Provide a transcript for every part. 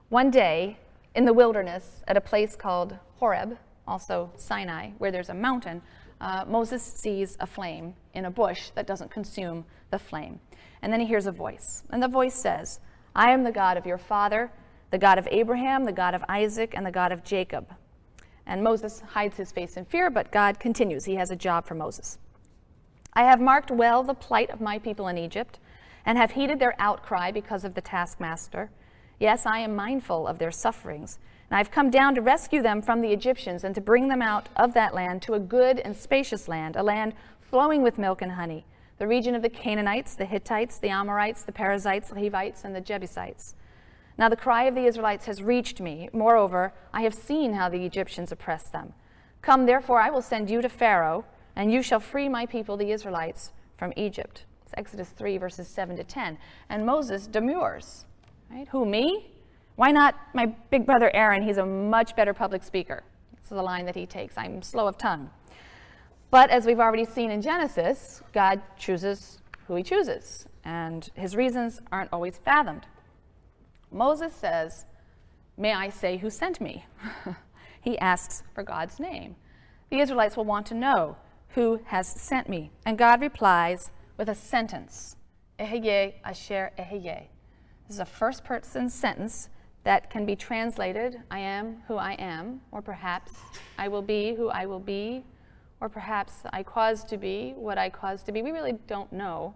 One day in the wilderness at a place called Horeb, also Sinai, where there's a mountain, Moses sees a flame in a bush that doesn't consume the flame. And then he hears a voice. And the voice says, I am the God of your father, the God of Abraham, the God of Isaac, and the God of Jacob. And Moses hides his face in fear, but God continues. He has a job for Moses. I have marked well the plight of my people in Egypt, and have heeded their outcry because of the taskmaster. Yes, I am mindful of their sufferings, and I have come down to rescue them from the Egyptians and to bring them out of that land to a good and spacious land, a land flowing with milk and honey, the region of the Canaanites, the Hittites, the Amorites, the Perizzites, the Hivites, and the Jebusites. Now the cry of the Israelites has reached me. Moreover, I have seen how the Egyptians oppress them. Come, therefore, I will send you to Pharaoh, and you shall free my people, the Israelites, from Egypt. It's Exodus 3, verses 7 to 10. And Moses demurs. Right? Who, me? Why not my big brother Aaron? He's a much better public speaker. This is the line that he takes. I'm slow of tongue. But as we've already seen in Genesis, God chooses who he chooses, and his reasons aren't always fathomed. Moses says, may I say who sent me? He asks for God's name. The Israelites will want to know who has sent me. And God replies with a sentence, Eheye asher eheye. This is a first-person sentence that can be translated, I am who I am, or perhaps I will be who I will be, or perhaps I cause to be what I cause to be. We really don't know,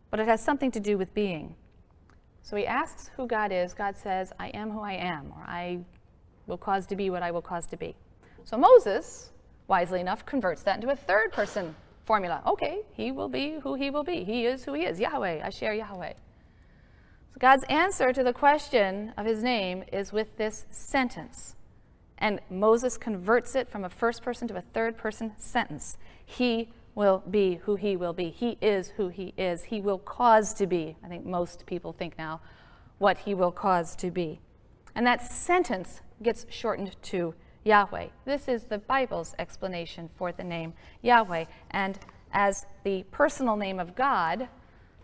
but it has something to do with being. So he asks who God is. God says, I am who I am, or I will cause to be what I will cause to be. So Moses, wisely enough, converts that into a third-person formula. Okay, he will be who he will be. He is who he is. Yahweh, Asher Yahweh. So God's answer to the question of his name is with this sentence. And Moses converts it from a first-person to a third-person sentence. He will be who he will be. He is who he is. He will cause to be. I think most people think now what he will cause to be. And that sentence gets shortened to Yahweh. This is the Bible's explanation for the name Yahweh. And as the personal name of God,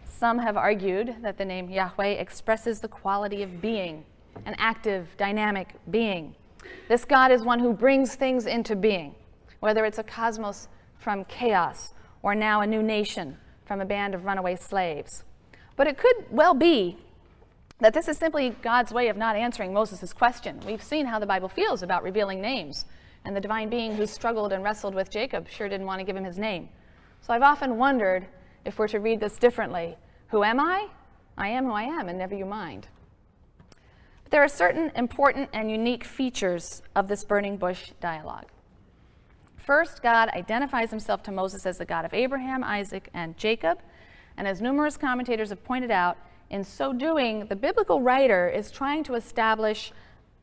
some have argued that the name Yahweh expresses the quality of being, an active, dynamic being. This God is one who brings things into being, whether it's a cosmos from chaos, or now a new nation from a band of runaway slaves. But it could well be that this is simply God's way of not answering Moses' question. We've seen how the Bible feels about revealing names, and the divine being who struggled and wrestled with Jacob sure didn't want to give him his name. So I've often wondered if we're to read this differently. Who am I? I am who I am, and never you mind. But there are certain important and unique features of this burning bush dialogue. First, God identifies himself to Moses as the God of Abraham, Isaac, and Jacob. And as numerous commentators have pointed out, in so doing, the biblical writer is trying to establish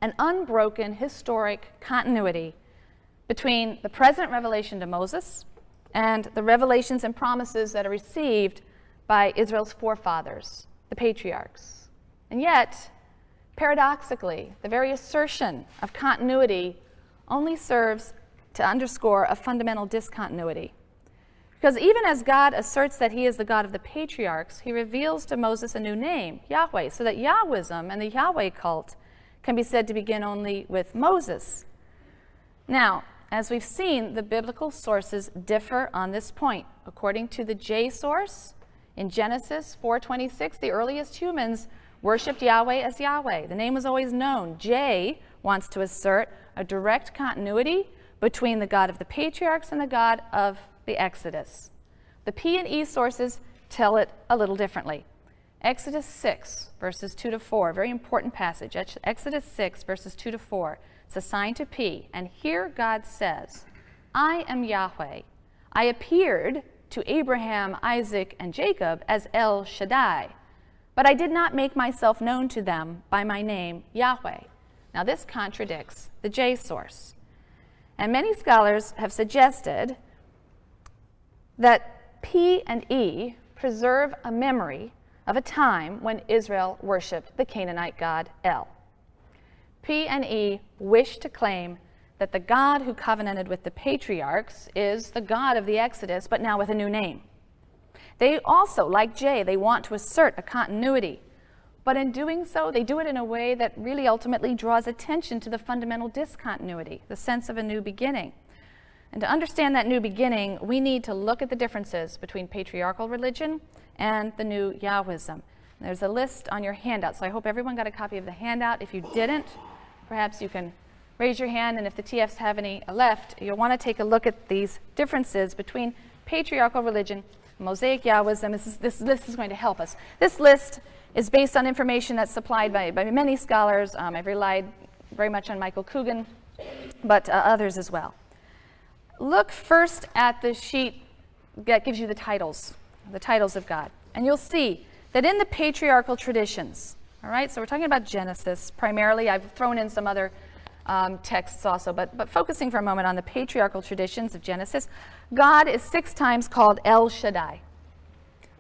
an unbroken historic continuity between the present revelation to Moses and the revelations and promises that are received by Israel's forefathers, the patriarchs. And yet, paradoxically, the very assertion of continuity only serves to underscore a fundamental discontinuity. Because even as God asserts that he is the God of the patriarchs, he reveals to Moses a new name, Yahweh, so that Yahwism and the Yahweh cult can be said to begin only with Moses. Now, as we've seen, the biblical sources differ on this point. According to the J source, in Genesis 4:26, the earliest humans worshipped Yahweh as Yahweh. The name was always known. J wants to assert a direct continuity between the God of the patriarchs and the God of the Exodus. The P and E sources tell it a little differently. Exodus 6, verses 2 to 4, very important passage. Exodus 6, verses 2 to 4. It's assigned to P. And here God says, I am Yahweh. I appeared to Abraham, Isaac, and Jacob as El Shaddai, but I did not make myself known to them by my name, Yahweh. Now this contradicts the J source. And many scholars have suggested that P and E preserve a memory of a time when Israel worshipped the Canaanite god El. P and E wish to claim that the God who covenanted with the patriarchs is the God of the Exodus, but now with a new name. They also, like J, they want to assert a continuity, But in doing so, they do it in a way that really ultimately draws attention to the fundamental discontinuity, the sense of a new beginning. And to understand that new beginning, we need to look at the differences between patriarchal religion and the new Yahwism. There's a list on your handout, so I hope everyone got a copy of the handout. If you didn't, perhaps you can raise your hand, and if the TFs have any left, you'll want to take a look at these differences between patriarchal religion, Mosaic Yahwism. This list is going to help us. This list is based on information that's supplied by many scholars. I've relied very much on Michael Coogan, but others as well. Look first at the sheet that gives you the titles of God. And you'll see that in the patriarchal traditions, all right, so we're talking about Genesis primarily. I've thrown in some other texts also, but focusing for a moment on the patriarchal traditions of Genesis, God is 6 times called El Shaddai.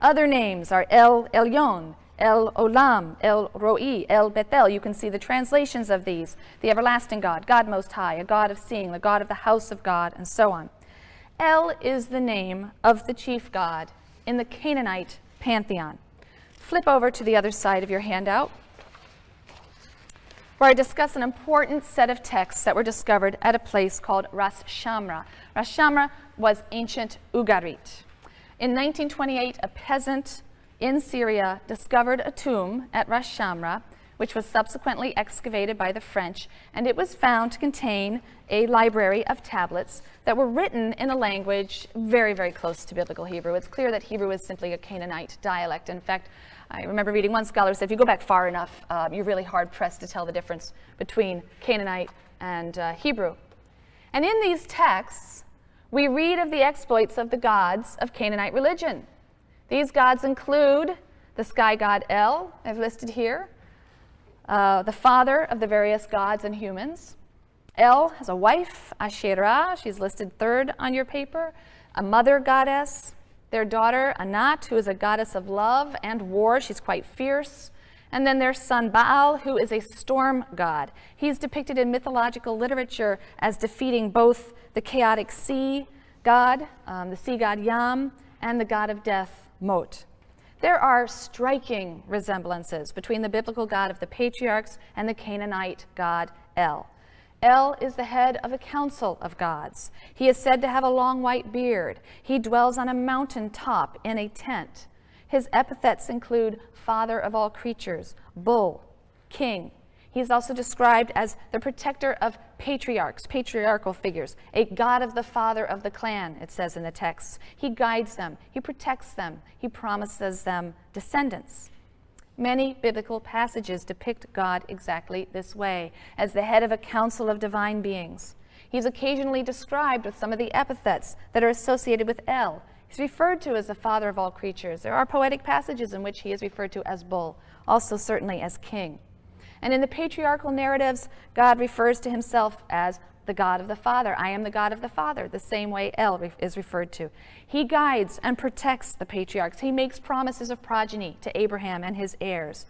Other names are El Elyon, El Olam, El Roi, El Bethel. You can see the translations of these. The everlasting God, God Most High, a God of seeing, the God of the house of God, and so on. El is the name of the chief god in the Canaanite pantheon. Flip over to the other side of your handout, where I discuss an important set of texts that were discovered at a place called Ras Shamra. Ras Shamra was ancient Ugarit. In 1928, a peasant in Syria discovered a tomb at Ras Shamra, which was subsequently excavated by the French, and it was found to contain a library of tablets that were written in a language very, very close to Biblical Hebrew. It's clear that Hebrew is simply a Canaanite dialect. In fact, I remember reading one scholar said if you go back far enough, you're really hard-pressed to tell the difference between Canaanite and Hebrew. And in these texts, we read of the exploits of the gods of Canaanite religion. These gods include the sky god El, I've listed here, the father of the various gods and humans. El has a wife, Asherah, she's listed 3rd on your paper, a mother goddess, their daughter Anat, who is a goddess of love and war, she's quite fierce, and then their son Baal, who is a storm god. He's depicted in mythological literature as defeating both the chaotic sea god, the sea god Yam, and the god of death, Mot. There are striking resemblances between the biblical God of the patriarchs and the Canaanite god El. El is the head of a council of gods. He is said to have a long white beard. He dwells on a mountain top in a tent. His epithets include father of all creatures, bull, king. He's also described as the protector of patriarchs, patriarchal figures, a god of the father of the clan, it says in the text. He guides them, he protects them, he promises them descendants. Many biblical passages depict God exactly this way, as the head of a council of divine beings. He's occasionally described with some of the epithets that are associated with El. He's referred to as the father of all creatures. There are poetic passages in which he is referred to as bull, also certainly as king. And in the patriarchal narratives, God refers to himself as the God of the Father. I am the God of the Father, the same way El is referred to. He guides and protects the patriarchs. He makes promises of progeny to Abraham and his heirs.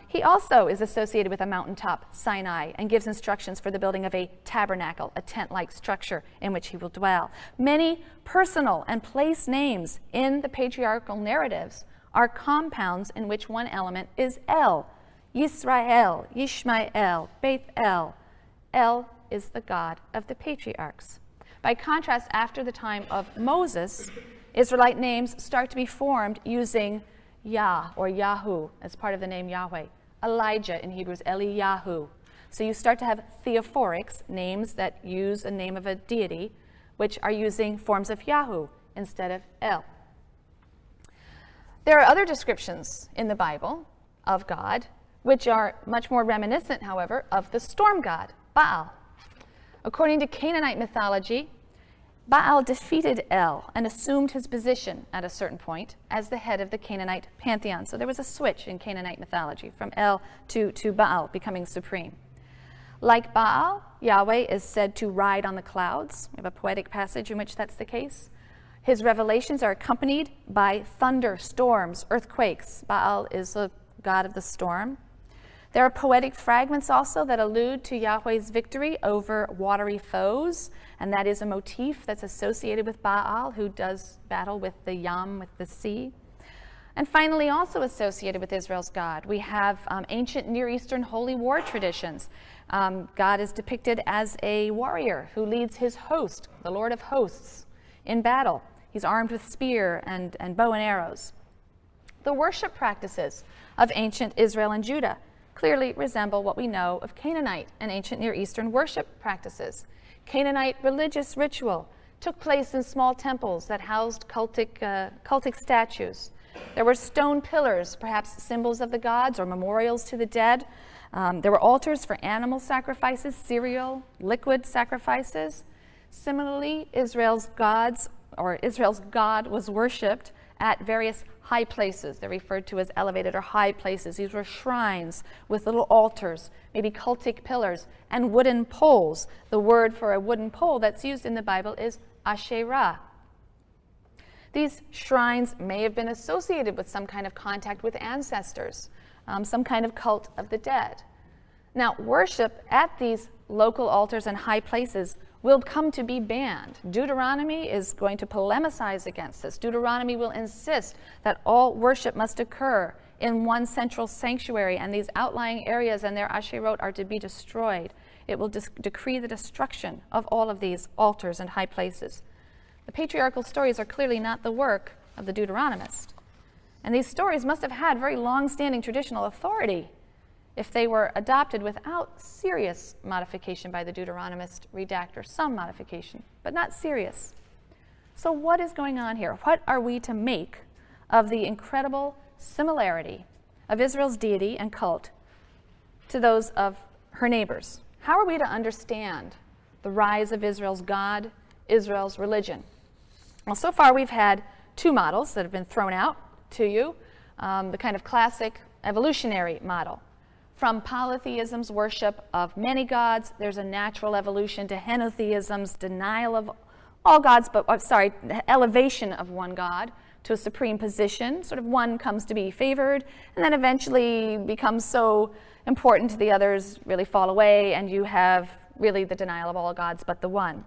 He also is associated with a mountaintop, Sinai, and gives instructions for the building of a tabernacle, a tent-like structure in which he will dwell. Many personal and place names in the patriarchal narratives are compounds in which one element is El. Yisrael, Yishmael, Beth-El. El is the God of the patriarchs. By contrast, after the time of Moses, Israelite names start to be formed using Yah or Yahu as part of the name Yahweh. Elijah in Hebrew is Eliyahu. So you start to have theophorics, names that use a name of a deity, which are using forms of Yahu instead of El. There are other descriptions in the Bible of God, which are much more reminiscent, however, of the storm god, Baal. According to Canaanite mythology, Baal defeated El and assumed his position at a certain point as the head of the Canaanite pantheon. So there was a switch in Canaanite mythology from El to Baal becoming supreme. Like Baal, Yahweh is said to ride on the clouds. We have a poetic passage in which that's the case. His revelations are accompanied by thunder, storms, earthquakes. Baal is the god of the storm. There are poetic fragments also that allude to Yahweh's victory over watery foes, and that is a motif that's associated with Baal, who does battle with the Yam, with the sea. And finally, also associated with Israel's God, we have ancient Near Eastern holy war traditions. God is depicted as a warrior who leads his host, the Lord of hosts, in battle. He's armed with spear and bow and arrows. The worship practices of ancient Israel and Judah clearly resemble what we know of Canaanite and ancient Near Eastern worship practices. Canaanite religious ritual took place in small temples that housed cultic statues. There were stone pillars, perhaps symbols of the gods or memorials to the dead. There were altars for animal sacrifices, cereal, liquid sacrifices. Similarly, Israel's God was worshipped at various high places. They're referred to as elevated or high places. These were shrines with little altars, maybe cultic pillars, and wooden poles. The word for a wooden pole that's used in the Bible is Asherah. These shrines may have been associated with some kind of contact with ancestors, some kind of cult of the dead. Now, worship at these local altars and high places will come to be banned. Deuteronomy is going to polemicize against this. Deuteronomy will insist that all worship must occur in one central sanctuary, and these outlying areas and their asherot are to be destroyed. It will decree the destruction of all of these altars and high places. The patriarchal stories are clearly not the work of the Deuteronomist. And these stories must have had very long-standing traditional authority if they were adopted without serious modification by the Deuteronomist redactor, some modification, but not serious. So what is going on here? What are we to make of the incredible similarity of Israel's deity and cult to those of her neighbors? How are we to understand the rise of Israel's God, Israel's religion? Well, so far we've had two models that have been thrown out to you, the kind of classic evolutionary model. From polytheism's worship of many gods, there's a natural evolution to henotheism's denial of all gods, but elevation of one god to a supreme position. Sort of one comes to be favored, and then eventually becomes so important to the others, really fall away, and you have really the denial of all gods but the one.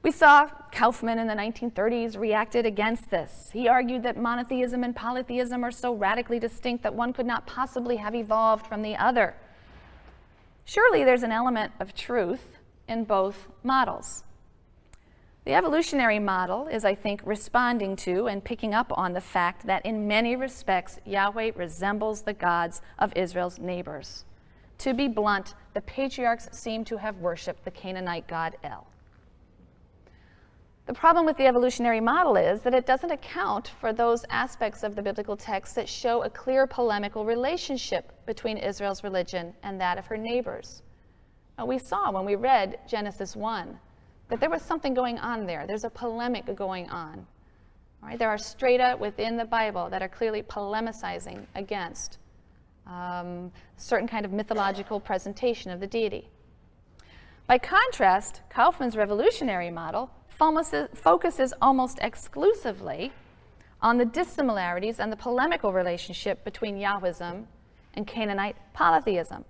We saw Kaufman in the 1930s reacted against this. He argued that monotheism and polytheism are so radically distinct that one could not possibly have evolved from the other. Surely there's an element of truth in both models. The evolutionary model is, I think, responding to and picking up on the fact that in many respects, Yahweh resembles the gods of Israel's neighbors. To be blunt, the patriarchs seem to have worshipped the Canaanite god El. The problem with the evolutionary model is that it doesn't account for those aspects of the biblical text that show a clear polemical relationship between Israel's religion and that of her neighbors. Now, we saw when we read Genesis 1 that there was something going on there. There's a polemic going on. All right? There are strata within the Bible that are clearly polemicizing against certain kind of mythological presentation of the deity. By contrast, Kaufman's revolutionary model focuses almost exclusively on the dissimilarities and the polemical relationship between Yahwism and Canaanite polytheism.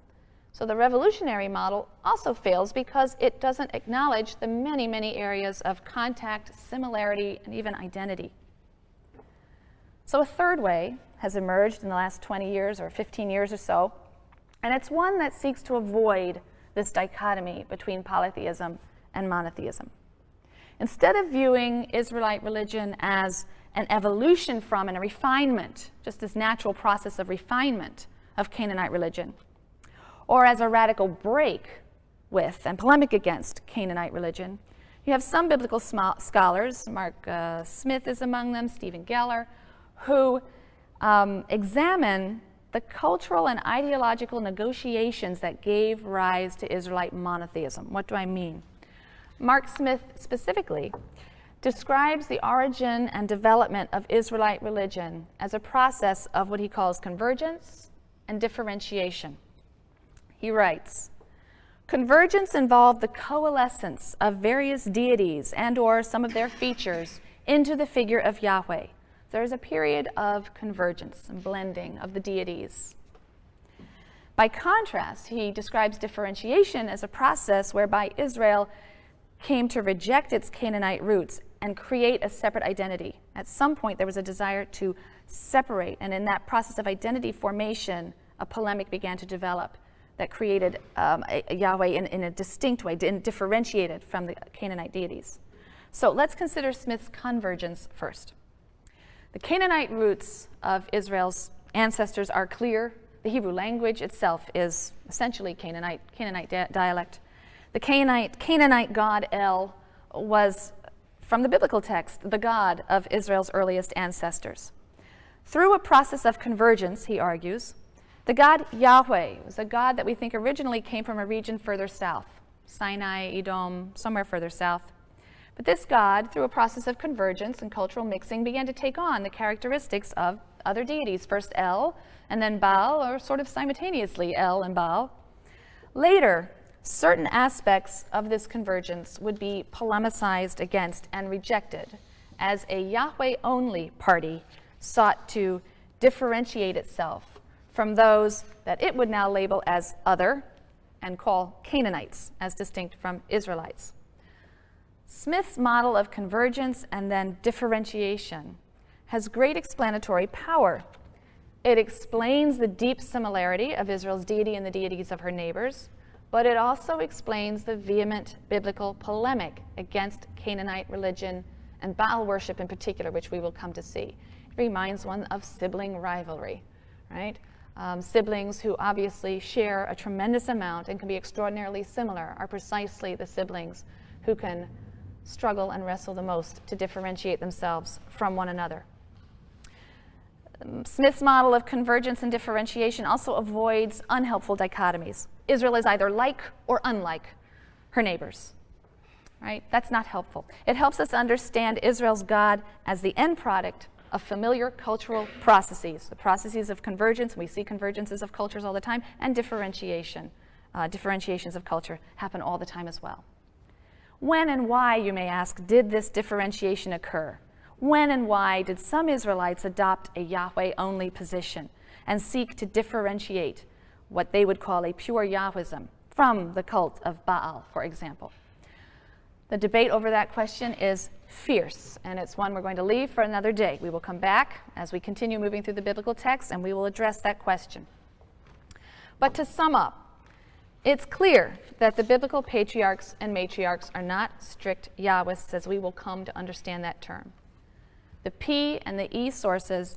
So the revolutionary model also fails because it doesn't acknowledge the many, many areas of contact, similarity, and even identity. So a third way has emerged in the last 20 years or 15 years or so, and it's one that seeks to avoid this dichotomy between polytheism and monotheism. Instead of viewing Israelite religion as an evolution from and a refinement, just this natural process of refinement of Canaanite religion, or as a radical break with and polemic against Canaanite religion, you have some biblical scholars, Mark Smith is among them, Stephen Geller, who examine the cultural and ideological negotiations that gave rise to Israelite monotheism. What do I mean? Mark Smith specifically describes the origin and development of Israelite religion as a process of what he calls convergence and differentiation. He writes, "Convergence involved the coalescence of various deities and/or some of their features into the figure of Yahweh. There is a period of convergence and blending of the deities." By contrast, he describes differentiation as a process whereby Israel came to reject its Canaanite roots and create a separate identity. At some point, there was a desire to separate. And in that process of identity formation, a polemic began to develop that created a Yahweh in a distinct way, differentiated from the Canaanite deities. So let's consider Smith's convergence first. The Canaanite roots of Israel's ancestors are clear. The Hebrew language itself is essentially Canaanite dialect. The Canaanite god El was, from the biblical text, the god of Israel's earliest ancestors. Through a process of convergence, he argues, the god Yahweh was a god that we think originally came from a region further south, Sinai, Edom, somewhere further south. But this god, through a process of convergence and cultural mixing, began to take on the characteristics of other deities, first El, and then Baal, or sort of simultaneously El and Baal. Later, certain aspects of this convergence would be polemicized against and rejected as a Yahweh-only party sought to differentiate itself from those that it would now label as other and call Canaanites, as distinct from Israelites. Smith's model of convergence and then differentiation has great explanatory power. It explains the deep similarity of Israel's deity and the deities of her neighbors, but it also explains the vehement biblical polemic against Canaanite religion and Baal worship in particular, which we will come to see. It reminds one of sibling rivalry, right? Siblings who obviously share a tremendous amount and can be extraordinarily similar are precisely the siblings who can struggle and wrestle the most to differentiate themselves from one another. Smith's model of convergence and differentiation also avoids unhelpful dichotomies. Israel is either like or unlike her neighbors, right? That's not helpful. It helps us understand Israel's God as the end product of familiar cultural processes, the processes of convergence. We see convergences of cultures all the time, and differentiations of culture happen all the time as well. When and why, you may ask, did this differentiation occur? When and why did some Israelites adopt a Yahweh-only position and seek to differentiate what they would call a pure Yahwism from the cult of Baal, for example? The debate over that question is fierce, and it's one we're going to leave for another day. We will come back as we continue moving through the biblical text, and we will address that question. But to sum up, it's clear that the biblical patriarchs and matriarchs are not strict Yahwists, as we will come to understand that term. The P and the E sources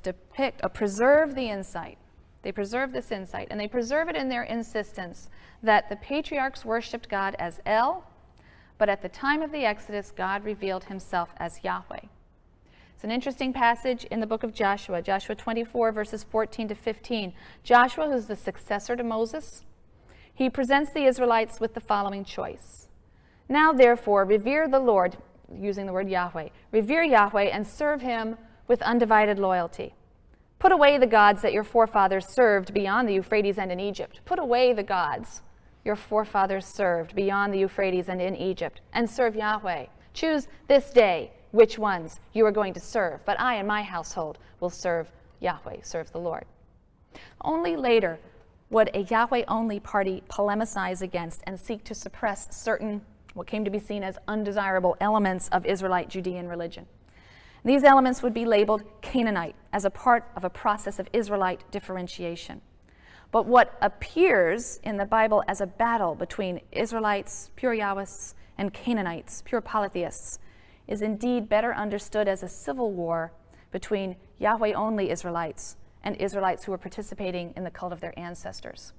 preserve the insight. They preserve this insight, and they preserve it in their insistence that the patriarchs worshipped God as El, but at the time of the Exodus, God revealed himself as Yahweh. It's an interesting passage in the book of Joshua, Joshua 24, verses 14 to 15. Joshua, who's the successor to Moses, he presents the Israelites with the following choice. Now, therefore, revere the Lord, using the word Yahweh, revere Yahweh and serve him with undivided loyalty. Put away the gods that your forefathers served beyond the Euphrates and in Egypt. Put away the gods your forefathers served beyond the Euphrates and in Egypt, and serve Yahweh. Choose this day which ones you are going to serve, but I and my household will serve Yahweh, serve the Lord. Only later would a Yahweh-only party polemicize against and seek to suppress certain, what came to be seen as undesirable elements of Israelite Judean religion. These elements would be labeled Canaanite as a part of a process of Israelite differentiation. But what appears in the Bible as a battle between Israelites, pure Yahwists, and Canaanites, pure polytheists, is indeed better understood as a civil war between Yahweh-only Israelites and Israelites who were participating in the cult of their ancestors.